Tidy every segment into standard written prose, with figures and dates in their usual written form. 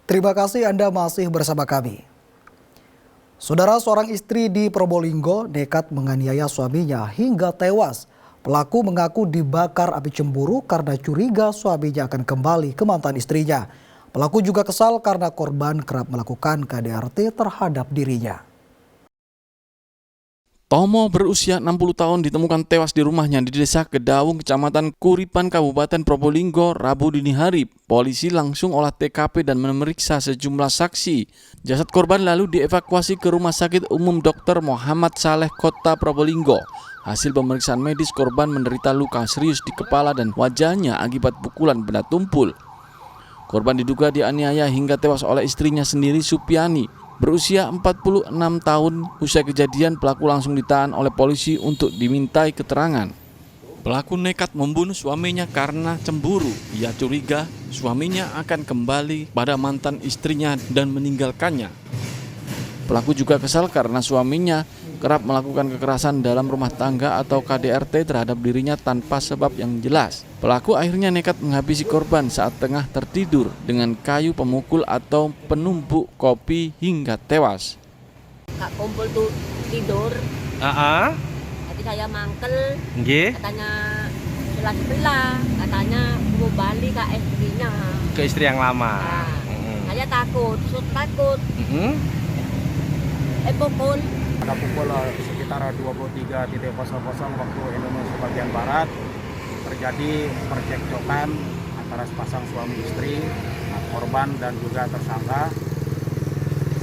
Terima kasih Anda masih bersama kami. Saudara, seorang istri di Probolinggo nekat menganiaya suaminya hingga tewas. Pelaku mengaku dibakar api cemburu karena curiga suaminya akan kembali ke mantan istrinya. Pelaku juga kesal karena korban kerap melakukan KDRT terhadap dirinya. Tomo berusia 60 tahun ditemukan tewas di rumahnya di Desa Kedawung, Kecamatan Kuripan, Kabupaten Probolinggo, Rabu dini hari. Polisi langsung olah TKP dan memeriksa sejumlah saksi. Jasad korban lalu dievakuasi ke Rumah Sakit Umum Dr. Muhammad Saleh, Kota Probolinggo. Hasil pemeriksaan medis, korban menderita luka serius di kepala dan wajahnya akibat pukulan benda tumpul. Korban diduga dianiaya hingga tewas oleh istrinya sendiri, Supiani. Berusia 46 tahun, usai kejadian pelaku langsung ditahan oleh polisi untuk dimintai keterangan. Pelaku nekat membunuh suaminya karena cemburu. Ia curiga suaminya akan kembali pada mantan istrinya dan meninggalkannya. Pelaku juga kesal karena suaminya kerap melakukan kekerasan dalam rumah tangga atau KDRT terhadap dirinya tanpa sebab yang jelas. Pelaku akhirnya nekat menghabisi korban saat tengah tertidur dengan kayu pemukul atau penumbuk kopi hingga tewas. Kak kumpul tuh tidur. Nanti saya mangkel. Katanya sebelah, katanya mau balik ke istrinya. Ke istri yang lama. Saya takut. Pukul. Pada pukul sekitar 23.00 waktu Indonesia bagian Barat terjadi percekcokan antara sepasang suami istri, korban dan juga tersangka,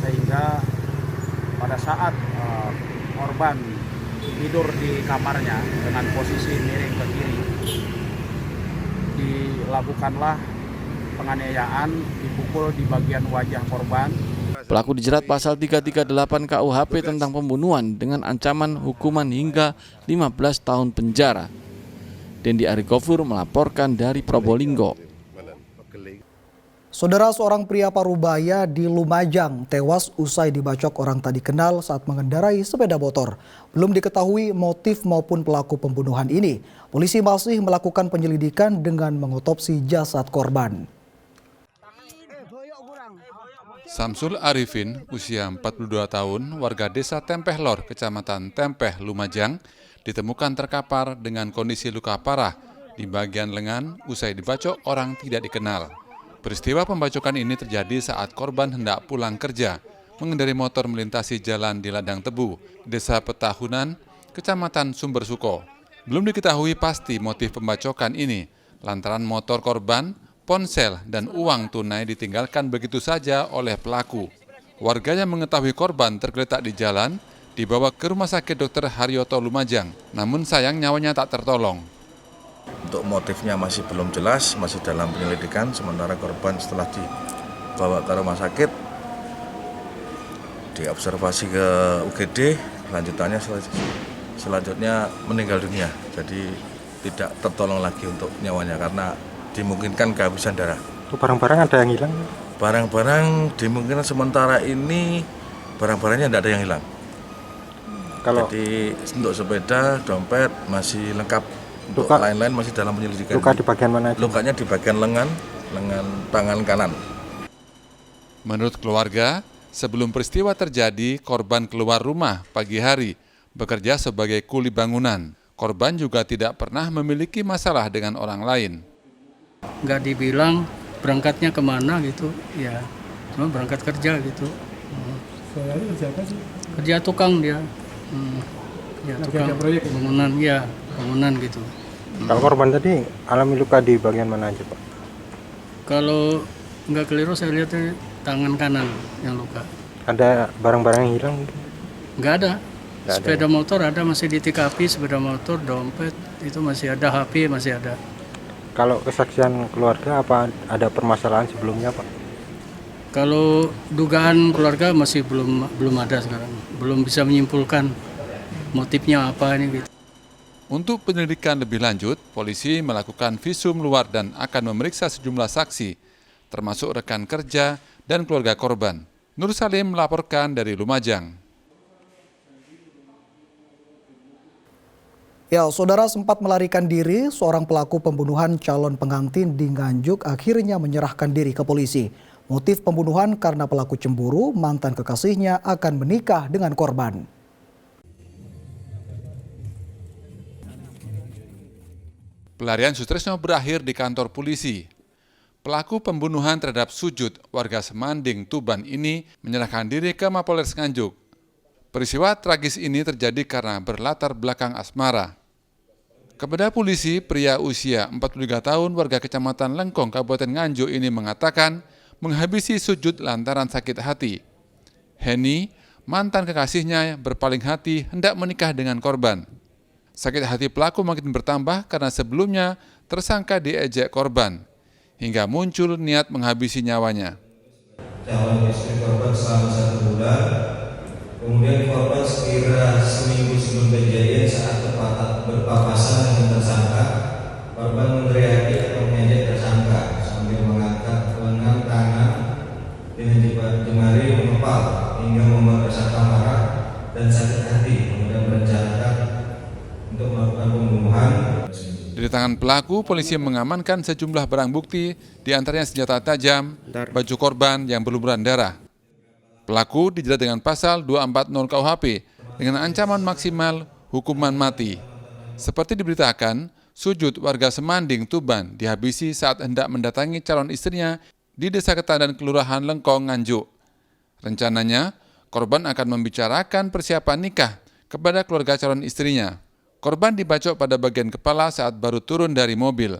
sehingga pada saat korban tidur di kamarnya dengan posisi miring ke kiri, dilakukanlah penganiayaan, dipukul di bagian wajah korban. Pelaku dijerat pasal 338 KUHP tentang pembunuhan dengan ancaman hukuman hingga 15 tahun penjara. Dendi Arigofur melaporkan dari Probolinggo. Saudara, seorang pria Parubaya di Lumajang tewas usai dibacok orang tak dikenal saat mengendarai sepeda motor. Belum diketahui motif maupun pelaku pembunuhan ini. Polisi masih melakukan penyelidikan dengan mengotopsi jasad korban. Samsul Arifin, usia 42 tahun, warga desa Tempeh Lor, Kecamatan Tempeh, Lumajang, ditemukan terkapar dengan kondisi luka parah di bagian lengan usai dibacok orang tidak dikenal. Peristiwa pembacokan ini terjadi saat korban hendak pulang kerja, mengendarai motor melintasi jalan di Ladang Tebu, Desa Petahunan, Kecamatan Sumbersuko. Belum diketahui pasti motif pembacokan ini, lantaran motor korban, ponsel, dan uang tunai ditinggalkan begitu saja oleh pelaku. Warga yang mengetahui korban tergeletak di jalan dibawa ke Rumah Sakit Dr. Haryoto Lumajang, namun sayang nyawanya tak tertolong. Untuk motifnya masih belum jelas, masih dalam penyelidikan, sementara korban setelah dibawa ke rumah sakit, diobservasi ke UGD, lanjutannya selanjutnya meninggal dunia. Jadi tidak tertolong lagi untuk nyawanya karena dimungkinkan kehabisan darah. Barang-barang ada yang hilang? Barang-barang dimungkinkan sementara ini barang-barangnya tidak ada yang hilang. Jadi untuk sepeda, dompet masih lengkap. Untuk lain-lain masih dalam penyelidikan. Luka di bagian mana? Lukanya di bagian lengan tangan kanan. Menurut keluarga, sebelum peristiwa terjadi, korban keluar rumah pagi hari, bekerja sebagai kuli bangunan. Korban juga tidak pernah memiliki masalah dengan orang lain. Nggak dibilang berangkatnya kemana gitu, ya cuma berangkat kerja gitu. Kerja tukang dia, ya tukang bangunan, ya bangunan gitu. Kalau korban tadi alami luka di bagian mana aja, Pak? Kalau nggak keliru saya lihat tangan kanan yang luka. Ada barang-barang yang hilang? Nggak ada. Sepeda motor ada, masih di TKP, sepeda motor, dompet itu masih ada, HP masih ada. Kalau kesaksian keluarga apa ada permasalahan sebelumnya, Pak? Kalau dugaan keluarga masih belum ada sekarang. Belum bisa menyimpulkan motifnya apa ini gitu. Untuk penyelidikan lebih lanjut, polisi melakukan visum luar dan akan memeriksa sejumlah saksi, termasuk rekan kerja dan keluarga korban. Nur Salim melaporkan dari Lumajang. Ya, saudara, sempat melarikan diri, seorang pelaku pembunuhan calon pengantin di Nganjuk akhirnya menyerahkan diri ke polisi. Motif pembunuhan karena pelaku cemburu mantan kekasihnya akan menikah dengan korban. Pelarian Sutresno berakhir di kantor polisi. Pelaku pembunuhan terhadap Sujud, warga Semanding, Tuban ini menyerahkan diri ke Mapolres Nganjuk. Peristiwa tragis ini terjadi karena berlatar belakang asmara. Kepada polisi, pria usia 43 tahun warga Kecamatan Lengkong, Kabupaten Nganjuk ini mengatakan menghabisi Sujud lantaran sakit hati. Heni, mantan kekasihnya, berpaling hati hendak menikah dengan korban. Sakit hati pelaku makin bertambah karena sebelumnya tersangka diejek korban, hingga muncul niat menghabisi nyawanya. Calon istri korban selama 1 bulan, kemudian korban sekira seminggu sebelum kejadian saat berpapasan dengan tersangka, korban meneriaki atau mengejek tersangka sambil mengangkat lengan tangan dengan jemari mengepal hingga membuat tersangka marah dan sakit hati, kemudian merencanakan untuk melakukan pembunuhan. Dari tangan pelaku, polisi mengamankan sejumlah barang bukti, diantaranya senjata tajam, baju korban yang berlumuran darah. Pelaku dijerat dengan pasal 240 KUHP dengan ancaman maksimal hukuman mati. Seperti diberitakan, Sujud warga Semanding, Tuban dihabisi saat hendak mendatangi calon istrinya di Desa Ketandan, Kelurahan Lengkong, Nganjuk. Rencananya, korban akan membicarakan persiapan nikah kepada keluarga calon istrinya. Korban dibacok pada bagian kepala saat baru turun dari mobil.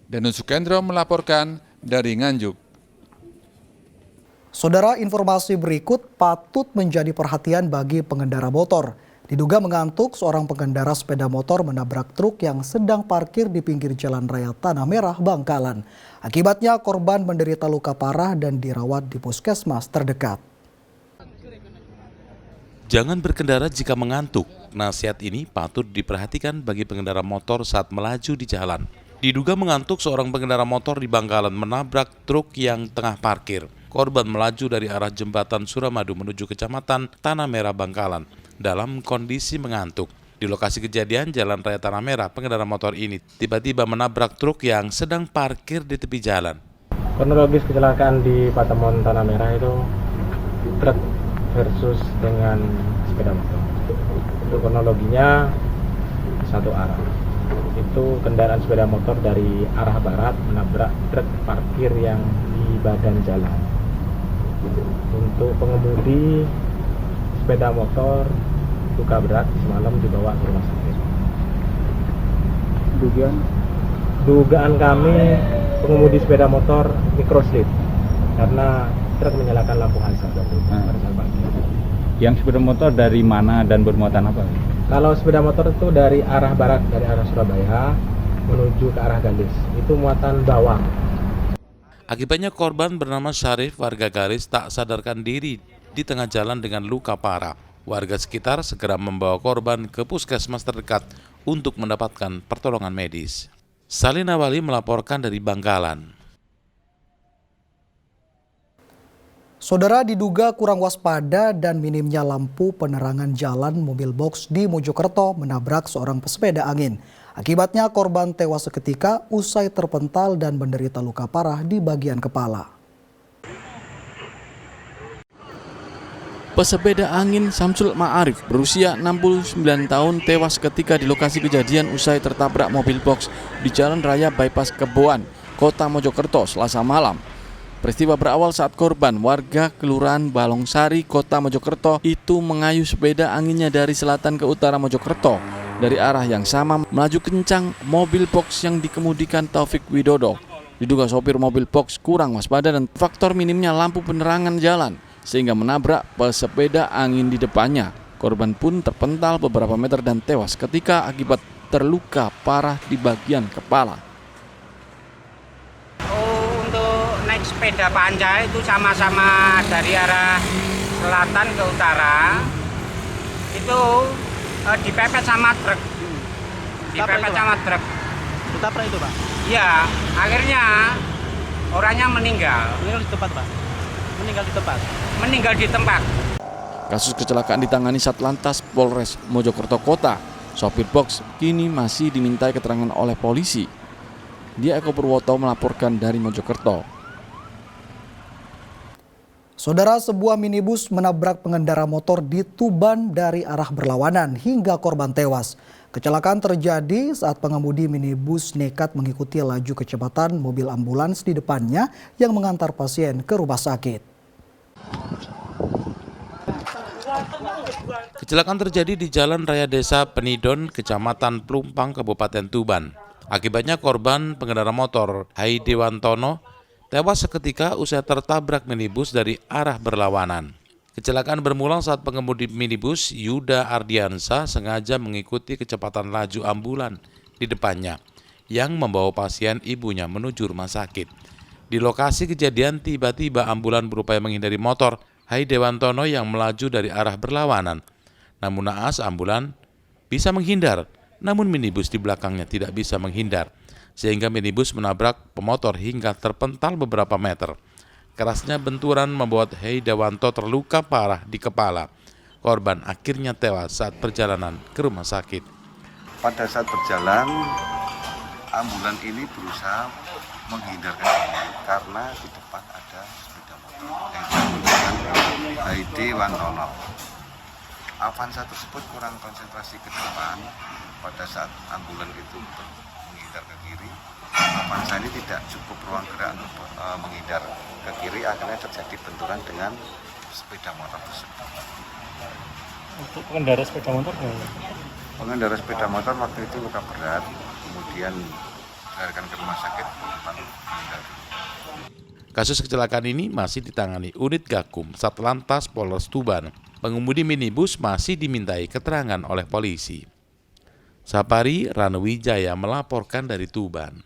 Danus Sukendro melaporkan dari Nganjuk. Saudara, informasi berikut patut menjadi perhatian bagi pengendara motor. Diduga mengantuk, seorang pengendara sepeda motor menabrak truk yang sedang parkir di pinggir Jalan Raya Tanah Merah, Bangkalan. Akibatnya korban menderita luka parah dan dirawat di puskesmas terdekat. Jangan berkendara jika mengantuk. Nasihat ini patut diperhatikan bagi pengendara motor saat melaju di jalan. Diduga mengantuk, seorang pengendara motor di Bangkalan menabrak truk yang tengah parkir. Korban melaju dari arah jembatan Suramadu menuju Kecamatan Tanah Merah, Bangkalan dalam kondisi mengantuk. Di lokasi kejadian Jalan Raya Tanah Merah, pengendara motor ini tiba-tiba menabrak truk yang sedang parkir di tepi jalan. Kronologis kecelakaan di Patemon Tanah Merah itu truk versus dengan sepeda motor. Untuk kronologinya satu arah. Itu kendaraan sepeda motor dari arah barat menabrak truk parkir yang di badan jalan. Untuk pengemudi sepeda motor luka berat semalam dibawa ke rumah sakit. Dugaan kami pengemudi sepeda motor microslip karena truk menyalakan lampu hazard pada saat parkir. Yang sepeda motor dari mana dan bermuatan apa? Kalau sepeda motor itu dari arah barat, dari arah Surabaya menuju ke arah Galis, itu muatan bawang. Akibatnya korban bernama Syarif, warga Galis, tak sadarkan diri di tengah jalan dengan luka parah. Warga sekitar segera membawa korban ke puskesmas terdekat untuk mendapatkan pertolongan medis. Salina Wali melaporkan dari Bangkalan. Saudara, diduga kurang waspada dan minimnya lampu penerangan jalan, mobil box di Mojokerto menabrak seorang pesepeda angin. Akibatnya korban tewas seketika usai terpental dan menderita luka parah di bagian kepala. Pesepeda angin Samsul Ma'arif berusia 69 tahun tewas ketika di lokasi kejadian usai tertabrak mobil box di Jalan Raya Bypass Keboan, Kota Mojokerto, Selasa malam. Peristiwa berawal saat korban, warga Kelurahan Balongsari, Kota Mojokerto, itu mengayuh sepeda anginnya dari selatan ke utara Mojokerto. Dari arah yang sama, melaju kencang mobil box yang dikemudikan Taufik Widodo. Diduga sopir mobil box kurang waspada dan faktor minimnya lampu penerangan jalan, sehingga menabrak pesepeda angin di depannya. Korban pun terpental beberapa meter dan tewas ketika akibat terluka parah di bagian kepala. Naik sepeda panjang itu sama-sama dari arah selatan ke utara, itu dipepet sama truk. Dipepet sama truk. Ditabrak itu, Pak? Iya, akhirnya orangnya meninggal. Meninggal di tempat, Pak? Meninggal di tempat? Meninggal di tempat. Kasus kecelakaan ditangani Satlantas Polres Mojokerto Kota. Sopir box kini masih dimintai keterangan oleh polisi. Dia Eko Purwoto melaporkan dari Mojokerto. Saudara, sebuah minibus menabrak pengendara motor di Tuban dari arah berlawanan hingga korban tewas. Kecelakaan terjadi saat pengemudi minibus nekat mengikuti laju kecepatan mobil ambulans di depannya yang mengantar pasien ke rumah sakit. Kecelakaan terjadi di Jalan Raya Desa Penidon, Kecamatan Plumpang, Kabupaten Tuban. Akibatnya korban pengendara motor Hai Dewantono tewas seketika usai tertabrak minibus dari arah berlawanan. Kecelakaan bermula saat pengemudi minibus Yuda Ardiansa sengaja mengikuti kecepatan laju ambulan di depannya yang membawa pasien ibunya menuju rumah sakit. Di lokasi kejadian tiba-tiba ambulan berupaya menghindari motor Hai Dewantono yang melaju dari arah berlawanan. Namun naas ambulan bisa menghindar, namun minibus di belakangnya tidak bisa menghindar, sehingga minibus menabrak pemotor hingga terpental beberapa meter. Kerasnya benturan membuat Hai Dewanto terluka parah di kepala. Korban akhirnya tewas saat perjalanan ke rumah sakit. Pada saat berjalan, ambulan ini berusaha menghindarkan diri karena di depan ada sepeda motor yang menggunakan Hai Dewantono. Avanza tersebut kurang konsentrasi ke depan pada saat ambulan itu menghindar ke kiri. Avanza ini tidak cukup ruang gerak untuk menghindar ke kiri, akhirnya terjadi benturan dengan sepeda motor tersebut. Untuk pengendara sepeda motor Pengendara sepeda motor waktu itu luka berat, kemudian dilarikan ke rumah sakit meninggal. Kasus kecelakaan ini masih ditangani unit Gakum Satlantas Polres Tuban. Pengemudi minibus masih dimintai keterangan oleh polisi. Sapari Ranuwijaya melaporkan dari Tuban.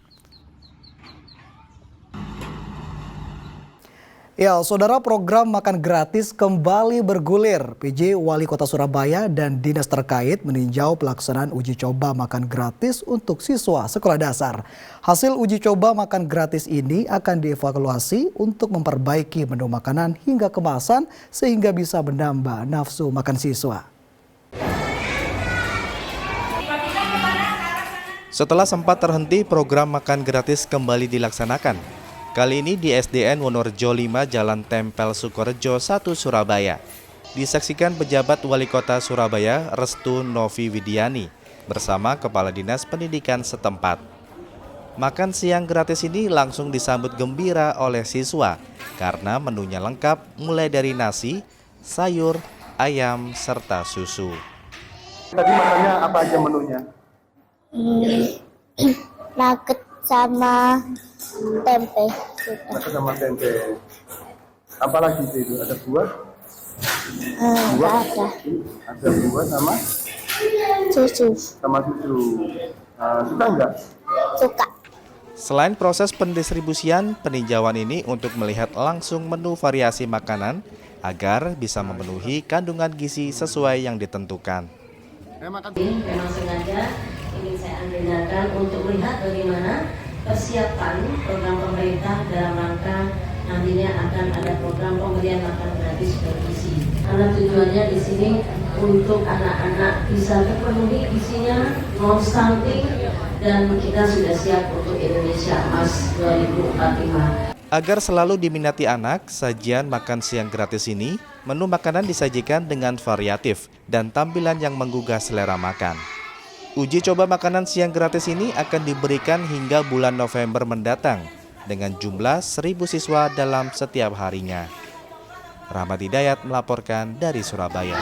Ya, saudara, program makan gratis kembali bergulir. PJ Wali Kota Surabaya dan dinas terkait meninjau pelaksanaan uji coba makan gratis untuk siswa sekolah dasar. Hasil uji coba makan gratis ini akan dievaluasi untuk memperbaiki menu makanan hingga kemasan sehingga bisa menambah nafsu makan siswa. Setelah sempat terhenti, program makan gratis kembali dilaksanakan. Kali ini di SDN Wonorejo 5 Jalan Tempel Sukorejo 1 Surabaya. Disaksikan pejabat Wali Kota Surabaya Restu Novi Widiani bersama Kepala Dinas Pendidikan setempat. Makan siang gratis ini langsung disambut gembira oleh siswa karena menunya lengkap mulai dari nasi, sayur, ayam, serta susu. Tadi makannya apa aja menunya? Nugget sama tempe. Nugget sama tempe. Apa lagi itu? Ada buah? Buah ada. Ada buah sama? Susu. Sama susu. Suka enggak? Suka. Selain proses pendistribusian, peninjauan ini untuk melihat langsung menu variasi makanan agar bisa memenuhi kandungan gizi sesuai yang ditentukan. Memang sengaja ingin saya agendakan untuk melihat bagaimana persiapan program pemerintah dalam rangka nantinya akan ada program pemberian makan gratis bergizi. Karena tujuannya di sini untuk anak-anak bisa terpenuhi gizinya, non stunting, dan kita sudah siap untuk Indonesia Emas 2045. Agar selalu diminati anak, sajian makan siang gratis ini, menu makanan disajikan dengan variatif dan tampilan yang menggugah selera makan. Uji coba makanan siang gratis ini akan diberikan hingga bulan November mendatang dengan jumlah 1.000 siswa dalam setiap harinya. Rahmat Hidayat melaporkan dari Surabaya.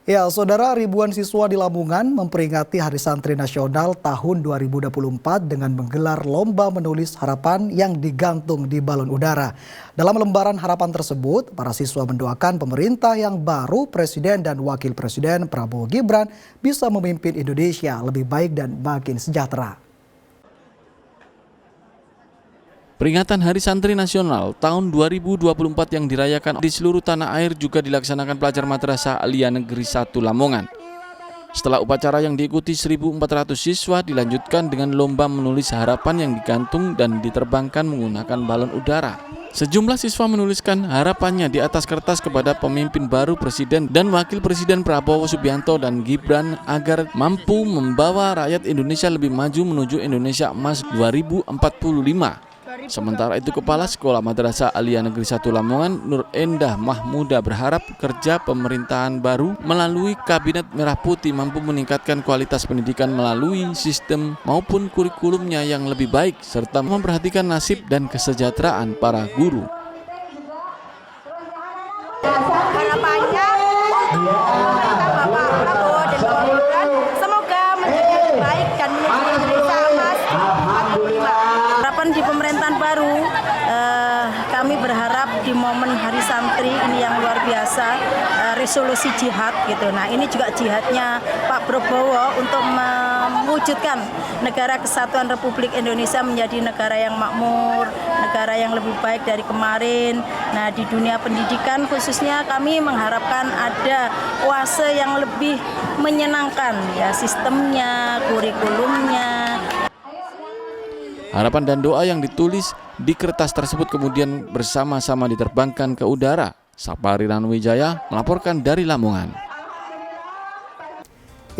Ya, saudara, ribuan siswa di Lamongan memperingati Hari Santri Nasional tahun 2024 dengan menggelar lomba menulis harapan yang digantung di balon udara. Dalam lembaran harapan tersebut, para siswa mendoakan pemerintah yang baru, Presiden dan Wakil Presiden Prabowo Gibran bisa memimpin Indonesia lebih baik dan makin sejahtera. Peringatan Hari Santri Nasional tahun 2024 yang dirayakan di seluruh tanah air juga dilaksanakan pelajar Madrasah Aliyah Negeri 1 Lamongan. Setelah upacara yang diikuti 1.400 siswa dilanjutkan dengan lomba menulis harapan yang digantung dan diterbangkan menggunakan balon udara. Sejumlah siswa menuliskan harapannya di atas kertas kepada pemimpin baru Presiden dan Wakil Presiden Prabowo Subianto dan Gibran agar mampu membawa rakyat Indonesia lebih maju menuju Indonesia Emas 2045. Sementara itu, Kepala Sekolah Madrasah Aliyah Negeri 1 Lamongan, Nur Endah Mahmuda, berharap kerja pemerintahan baru melalui Kabinet Merah Putih mampu meningkatkan kualitas pendidikan melalui sistem maupun kurikulumnya yang lebih baik, serta memperhatikan nasib dan kesejahteraan para guru. Harapannya Bapak Prabowo dan Bapak Gibran semoga menjadi lebih baik dan menuju Indonesia Emas 2045. Harapan di pemerintahan baru, kami berharap di momen Hari Santri ini yang luar biasa, resolusi jihad gitu. Nah, ini juga jihadnya Pak Prabowo untuk mewujudkan negara kesatuan Republik Indonesia menjadi negara yang makmur, negara yang lebih baik dari kemarin. Nah, di dunia pendidikan khususnya kami mengharapkan ada oase yang lebih menyenangkan ya, sistemnya, kurikulumnya. Harapan dan doa yang ditulis di kertas tersebut kemudian bersama-sama diterbangkan ke udara. Sapari Ranwijaya melaporkan dari Lamongan.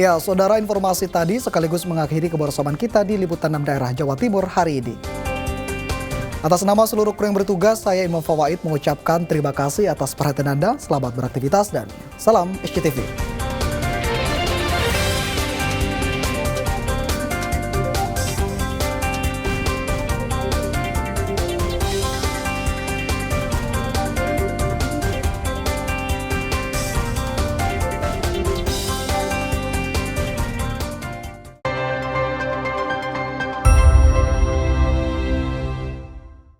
Ya, saudara, informasi tadi sekaligus mengakhiri kebersamaan kita di Liputan 6 Daerah Jawa Timur hari ini. Atas nama seluruh kru yang bertugas, saya Imam Fawaid mengucapkan terima kasih atas perhatian Anda. Selamat beraktivitas dan salam SCTV.